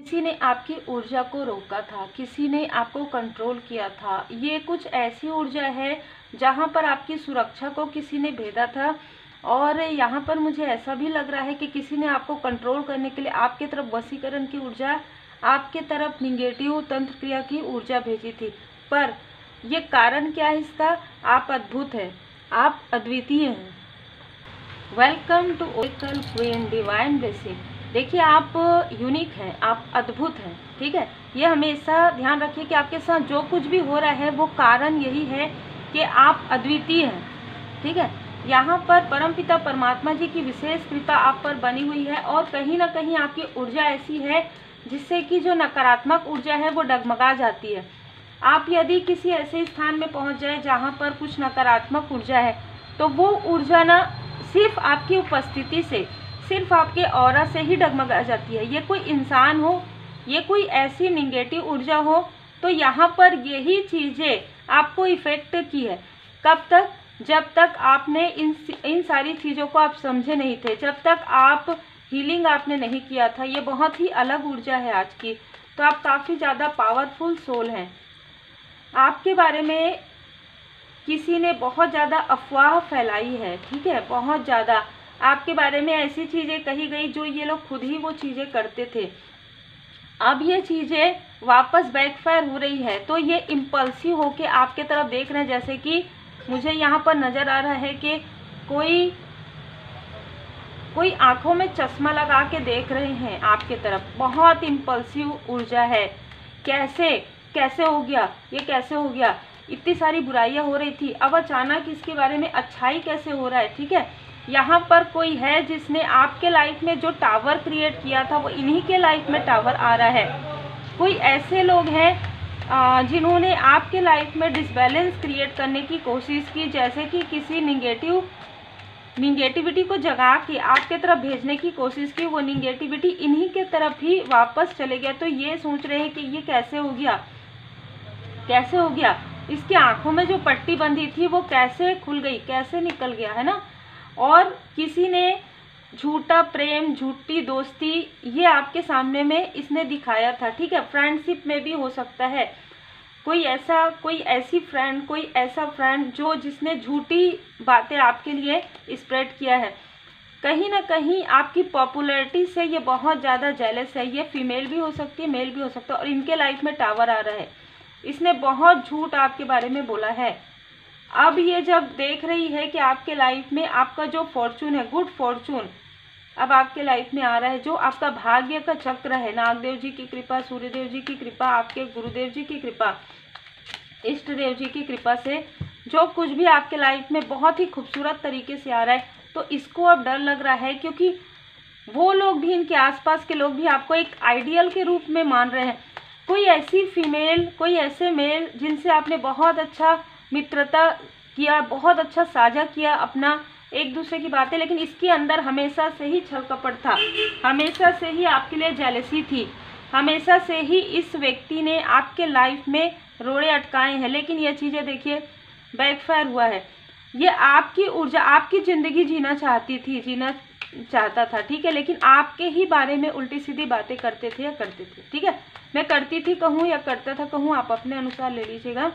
किसी ने आपकी ऊर्जा को रोका था, किसी ने आपको कंट्रोल किया था। ये कुछ ऐसी ऊर्जा है जहाँ पर आपकी सुरक्षा को किसी ने भेदा था और यहाँ पर मुझे ऐसा भी लग रहा है कि किसी ने आपको कंट्रोल करने के लिए आपके तरफ वशीकरण की ऊर्जा, आपके तरफ निगेटिव तंत्र क्रिया की ऊर्जा भेजी थी। पर ये कारण क्या है इसका? आप अद्भुत हैं, आप अद्वितीय हैं। Welcome to Oracle Queen Divine Blessing. देखिए, आप यूनिक हैं, आप अद्भुत हैं, ठीक है। ये हमेशा ध्यान रखिए कि आपके साथ जो कुछ भी हो रहा है वो कारण यही है कि आप अद्वितीय हैं, ठीक है। यहाँ पर परमपिता परमात्मा जी की विशेष कृपा आप पर बनी हुई है और कहीं ना कहीं आपकी ऊर्जा ऐसी है जिससे कि जो नकारात्मक ऊर्जा है वो डगमगा जाती है। आप यदि किसी ऐसे स्थान में पहुँच जाए जहाँ पर कुछ नकारात्मक ऊर्जा है तो वो ऊर्जा ना सिर्फ आपकी उपस्थिति से, सिर्फ आपके ऑरा से ही डगमगा जाती है। ये कोई इंसान हो, ये कोई ऐसी निगेटिव ऊर्जा हो, तो यहाँ पर यही चीज़ें आपको इफ़ेक्ट की है। कब तक? जब तक आपने इन सारी चीज़ों को आप समझे नहीं थे, जब तक आप हीलिंग आपने नहीं किया था। ये बहुत ही अलग ऊर्जा है आज की। तो आप काफ़ी ज़्यादा पावरफुल सोल हैं। आपके बारे में किसी ने बहुत ज़्यादा अफवाह फैलाई है, ठीक है। बहुत ज़्यादा आपके बारे में ऐसी चीज़ें कही गई जो ये लोग खुद ही वो चीज़ें करते थे। अब ये चीज़ें वापस बैकफायर हो रही है, तो ये इम्पल्सिव होके आपके तरफ देख रहे हैं। जैसे कि मुझे यहाँ पर नज़र आ रहा है कि कोई आंखों में चश्मा लगा के देख रहे हैं आपके तरफ। बहुत इम्पल्सिव ऊर्जा है। कैसे हो गया ये? कैसे हो गया? इतनी सारी बुराइयां हो रही थी, अब अचानक इसके बारे में अच्छाई कैसे हो रहा है, ठीक है। यहाँ पर कोई है जिसने आपके लाइफ में जो टावर क्रिएट किया था वो इन्हीं के लाइफ में टावर आ रहा है। कोई ऐसे लोग हैं जिन्होंने आपके लाइफ में डिसबैलेंस क्रिएट करने की कोशिश की, जैसे कि किसी निगेटिविटी को जगा के आपके तरफ भेजने की कोशिश की। वो निगेटिविटी इन्हीं के तरफ ही वापस चले गया। तो ये सोच रहे हैं कि ये कैसे हो गया, कैसे हो गया? इसकी आंखों में जो पट्टी बंधी थी वो कैसे खुल गई, कैसे निकल गया, है ना। और किसी ने झूठा प्रेम, झूठी दोस्ती ये आपके सामने में इसने दिखाया था, ठीक है। फ्रेंडशिप में भी हो सकता है कोई ऐसा फ्रेंड जो जिसने झूठी बातें आपके लिए स्प्रेड किया है। कहीं ना कहीं आपकी पॉपुलैरिटी से ये बहुत ज़्यादा जेलस है। ये फीमेल भी हो सकती है, मेल भी हो सकता है। और इनके लाइफ में टावर आ रहा है। इसने बहुत झूठ आपके बारे में बोला है। अब ये जब देख रही है कि आपके लाइफ में आपका जो फॉर्चून है, गुड फॉर्चून अब आपके लाइफ में आ रहा है, जो आपका भाग्य का चक्र है, नागदेव जी की कृपा, सूर्यदेव जी की कृपा, आपके गुरुदेव जी की कृपा, इष्ट देव जी की कृपा से जो कुछ भी आपके लाइफ में बहुत ही खूबसूरत तरीके से आ रहा है, तो इसको अब डर लग रहा है क्योंकि वो लोग भी, इनके आसपास के लोग भी आपको एक आइडियल के रूप में मान रहे हैं। कोई ऐसी फीमेल, कोई ऐसे मेल जिनसे आपने बहुत अच्छा मित्रता किया, बहुत अच्छा साझा किया अपना एक दूसरे की बातें, लेकिन इसके अंदर हमेशा से ही छल कपट था, हमेशा से ही आपके लिए जेलसी थी, हमेशा से ही इस व्यक्ति ने आपके लाइफ में रोड़े अटकाए हैं। लेकिन ये चीज़ें देखिए बैकफायर हुआ है। ये आपकी ऊर्जा, आपकी ज़िंदगी जीना चाहता था, ठीक है। लेकिन आपके ही बारे में उल्टी सीधी बातें करते थे, ठीक है। मैं करती थी कहूँ या करता था कहूँ, आप अपने अनुसार ले लीजिएगा।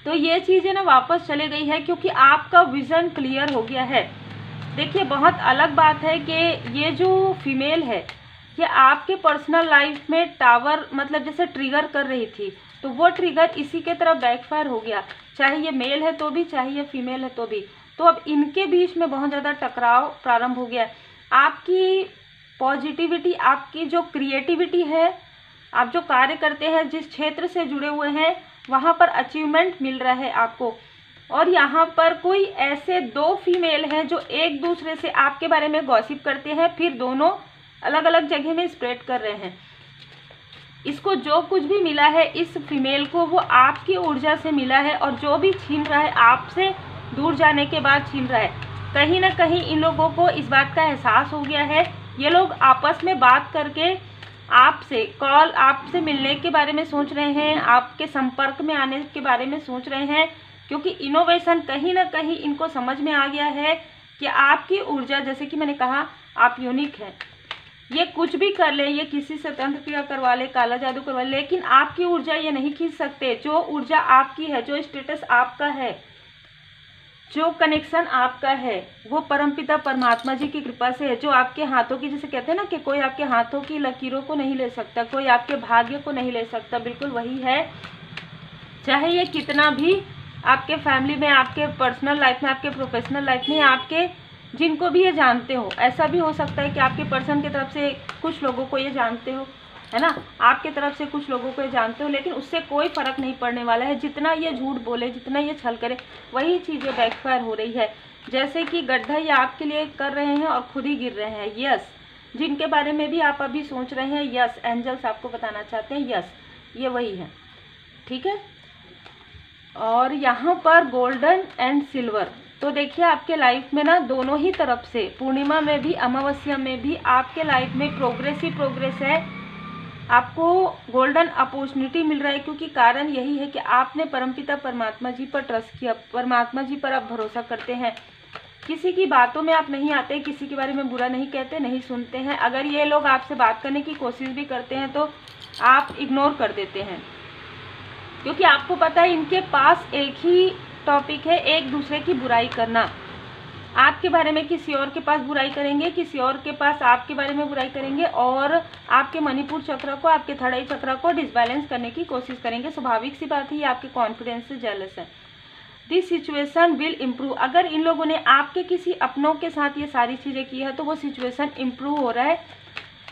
तो ये चीज़ें ना वापस चले गई है क्योंकि आपका विज़न क्लियर हो गया है। देखिए, बहुत अलग बात है कि ये जो फीमेल है ये आपके पर्सनल लाइफ में टावर मतलब जैसे ट्रिगर कर रही थी, तो वो ट्रिगर इसी के तरफ बैकफायर हो गया। चाहे ये मेल है तो भी, चाहे ये फीमेल है तो भी। तो अब इनके बीच में बहुत ज़्यादा टकराव प्रारंभ हो गया। आपकी पॉजिटिविटी, आपकी जो क्रिएटिविटी है, आप जो कार्य करते हैं, जिस क्षेत्र से जुड़े हुए हैं, वहाँ पर अचीवमेंट मिल रहा है आपको। और यहाँ पर कोई ऐसे दो फीमेल हैं जो एक दूसरे से आपके बारे में गॉसिप करते हैं, फिर दोनों अलग अलग जगह में स्प्रेड कर रहे हैं। इसको जो कुछ भी मिला है इस फीमेल को, वो आपकी ऊर्जा से मिला है, और जो भी छीन रहा है आपसे दूर जाने के बाद छीन रहा है। कहीं ना कहीं इन लोगों को इस बात का एहसास हो गया है। ये लोग आपस में बात करके आपसे मिलने के बारे में सोच रहे हैं, आपके संपर्क में आने के बारे में सोच रहे हैं, क्योंकि इनोवेशन कहीं ना कहीं इनको समझ में आ गया है कि आपकी ऊर्जा, जैसे कि मैंने कहा, आप यूनिक हैं, ये कुछ भी कर ले, ये किसी से तंत्र क्रिया करवा ले, काला जादू करवा ले, लेकिन आपकी ऊर्जा ये नहीं खींच सकते। जो ऊर्जा आपकी है, जो स्टेटस आपका है, जो कनेक्शन आपका है, वो परमपिता परमात्मा जी की कृपा से है। जो आपके हाथों की, जैसे कहते हैं ना कि कोई आपके हाथों की लकीरों को नहीं ले सकता, कोई आपके भाग्य को नहीं ले सकता, बिल्कुल वही है। चाहे ये कितना भी आपके फैमिली में, आपके पर्सनल लाइफ में, आपके प्रोफेशनल लाइफ में, आपके जिनको भी ये जानते हो, ऐसा भी हो सकता है कि आपके पर्सन की तरफ से कुछ लोगों को ये जानते हो, है ना, आपके तरफ से कुछ लोगों को ये जानते हो, लेकिन उससे कोई फर्क नहीं पड़ने वाला है। जितना ये झूठ बोले, जितना ये छल करे, वही चीज़ें बैकफायर हो रही है। जैसे कि गड्ढा ये आपके लिए कर रहे हैं और खुद ही गिर रहे हैं। यस, जिनके बारे में भी आप अभी सोच रहे हैं, यस, एंजल्स आपको बताना चाहते हैं, यस, ये वही है, ठीक है। और यहाँ पर गोल्डन एंड सिल्वर, तो देखिए आपके लाइफ में ना दोनों ही तरफ से, पूर्णिमा में भी अमावस्या में भी आपके लाइफ में प्रोग्रेस ही प्रोग्रेस है। आपको गोल्डन अपॉर्चुनिटी मिल रहा है, क्योंकि कारण यही है कि आपने परमपिता परमात्मा जी पर ट्रस्ट किया, परमात्मा जी पर आप भरोसा करते हैं। किसी की बातों में आप नहीं आते, किसी के बारे में बुरा नहीं कहते, नहीं सुनते हैं। अगर ये लोग आपसे बात करने की कोशिश भी करते हैं तो आप इग्नोर कर देते हैं, क्योंकि आपको पता है इनके पास एक ही टॉपिक है, एक दूसरे की बुराई करना। आपके बारे में किसी और के पास बुराई करेंगे, किसी और के पास आपके बारे में बुराई करेंगे, और आपके मणिपुर चक्र को, आपके थर्ड आई चक्र को डिसबैलेंस करने की कोशिश करेंगे। स्वाभाविक सी बात है, ये आपके कॉन्फिडेंस से जेलस है। This situation will improve. अगर इन लोगों ने आपके किसी अपनों के साथ ये सारी चीज़ें की है तो वो सिचुएशन इम्प्रूव हो रहा है।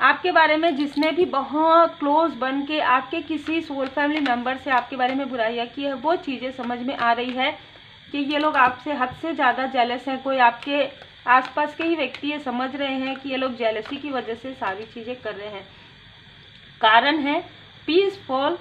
आपके बारे में जिसने भी बहुत क्लोज बन के आपके किसी सोल फैमिली मेम्बर से आपके बारे में बुराइयाँ की है, वो चीज़ें समझ में आ रही है कि ये लोग आपसे हद से ज़्यादा जेलस हैं। कोई आपके आसपास के ही व्यक्ति ये समझ रहे हैं कि ये लोग जेलसी की वजह से सारी चीज़ें कर रहे हैं। कारण है पीसफुल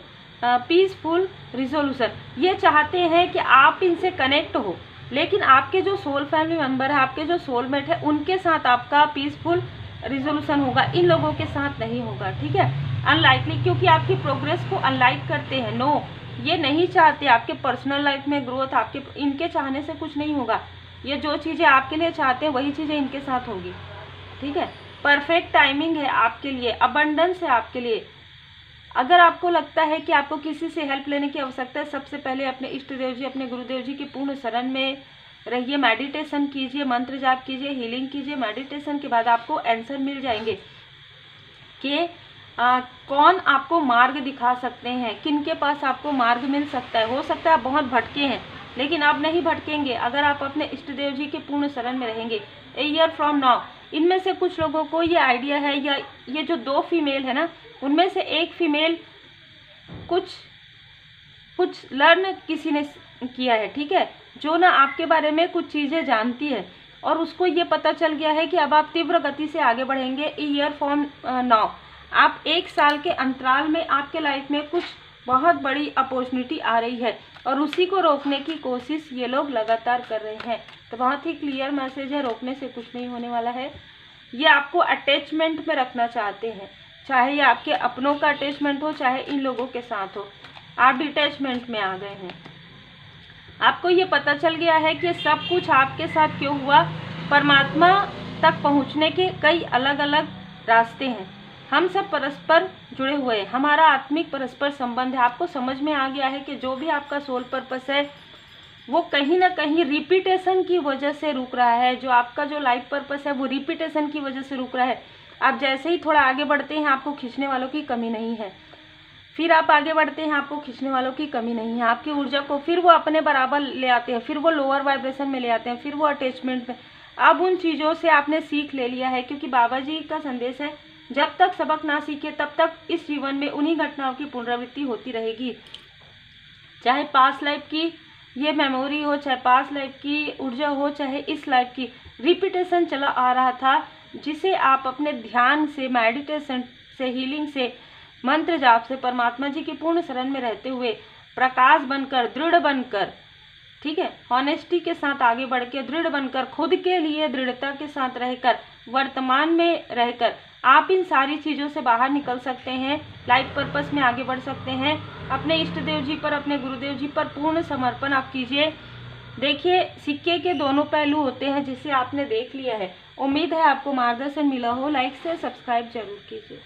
रिजोल्यूशन। ये चाहते हैं कि आप इनसे कनेक्ट हो, लेकिन आपके जो सोल फैमिली मेम्बर है, आपके जो सोलमेट है, उनके साथ आपका पीसफुल रिजोल्यूशन होगा, इन लोगों के साथ नहीं होगा, ठीक है। अनलाइकली, क्योंकि आपकी प्रोग्रेस को अनलाइक करते हैं। नो, ये नहीं चाहते आपके पर्सनल लाइफ में ग्रोथ। आपके इनके चाहने से कुछ नहीं होगा। ये जो चीज़ें आपके लिए चाहते हैं वही चीज़ें इनके साथ होगी, ठीक है। परफेक्ट टाइमिंग है आपके लिए, अबंडेंस है आपके लिए। अगर आपको लगता है कि आपको किसी से हेल्प लेने की आवश्यकता है, सबसे पहले अपने इष्ट देव जी, अपने गुरुदेव जी की पूर्ण शरण में रहिए, मेडिटेशन कीजिए, मंत्र जाप कीजिए, हीलिंग कीजिए। मेडिटेशन के बाद आपको आंसर मिल जाएंगे कि कौन आपको मार्ग दिखा सकते हैं, किनके पास आपको मार्ग मिल सकता है। हो सकता है आप बहुत भटके हैं, लेकिन आप नहीं भटकेंगे अगर आप अपने इष्ट देव जी के पूर्ण शरण में रहेंगे। ए ईयर फ्रॉम नाउ, इनमें से कुछ लोगों को ये आइडिया है, या ये जो 2 फीमेल है ना, उनमें से एक फीमेल कुछ लर्न किसी ने किया है, ठीक है, जो ना आपके बारे में कुछ चीज़ें जानती है, और उसको ये पता चल गया है कि अब आप तीव्र गति से आगे बढ़ेंगे। ईयर फ्रॉम नाउ, आप 1 साल के अंतराल में आपके लाइफ में कुछ बहुत बड़ी अपॉर्चुनिटी आ रही है, और उसी को रोकने की कोशिश ये लोग लगातार कर रहे हैं। तो बहुत ही क्लियर मैसेज है, रोकने से कुछ नहीं होने वाला है। ये आपको अटैचमेंट में रखना चाहते हैं, चाहे ये आपके अपनों का अटैचमेंट हो, चाहे इन लोगों के साथ हो। आप डिटैचमेंट में आ गए हैं। आपको ये पता चल गया है कि सब कुछ आपके साथ क्यों हुआ। परमात्मा तक पहुंचने के कई अलग अलग रास्ते हैं। हम सब परस्पर जुड़े हुए हैं, हमारा आत्मिक परस्पर संबंध है। आपको समझ में आ गया है कि जो भी आपका सोल पर्पस है वो कहीं ना कहीं रिपीटेशन की वजह से रुक रहा है। जो आपका जो लाइफ पर्पस है वो रिपीटेशन की वजह से रुक रहा है। आप जैसे ही थोड़ा आगे बढ़ते हैं, आपको खींचने वालों की कमी नहीं है। फिर आप आगे बढ़ते हैं, आपको खींचने वालों की कमी नहीं है। आपकी ऊर्जा को फिर वो अपने बराबर ले आते हैं, फिर वो लोअर वाइब्रेशन में ले आते हैं, फिर वो अटैचमेंट में। अब उन चीज़ों से आपने सीख ले लिया है, क्योंकि बाबा जी का संदेश है, जब तक सबक ना सीखे तब तक इस जीवन में उन्हीं घटनाओं की पुनरावृत्ति होती रहेगी। चाहे पास्ट लाइफ की ये मेमोरी हो, चाहे पास्ट लाइफ की ऊर्जा हो, चाहे इस लाइफ की, रिपीटेशन चला आ रहा था, जिसे आप अपने ध्यान से, मेडिटेशन से, हीलिंग से, मंत्र जाप से, परमात्मा जी की पूर्ण शरण में रहते हुए प्रकाश बनकर, दृढ़ बनकर, ठीक है, ऑनेस्टी के साथ आगे बढ़ के, दृढ़ बनकर, खुद के लिए दृढ़ता के साथ रहकर, वर्तमान में रहकर आप इन सारी चीज़ों से बाहर निकल सकते हैं, लाइफ पर्पस में आगे बढ़ सकते हैं। अपने इष्ट देव जी पर, अपने गुरुदेव जी पर पूर्ण समर्पण आप कीजिए। देखिए, सिक्के के दोनों पहलू होते हैं, जिसे आपने देख लिया है। उम्मीद है आपको मार्गदर्शन मिला हो। लाइक शेयर सब्सक्राइब जरूर कीजिए।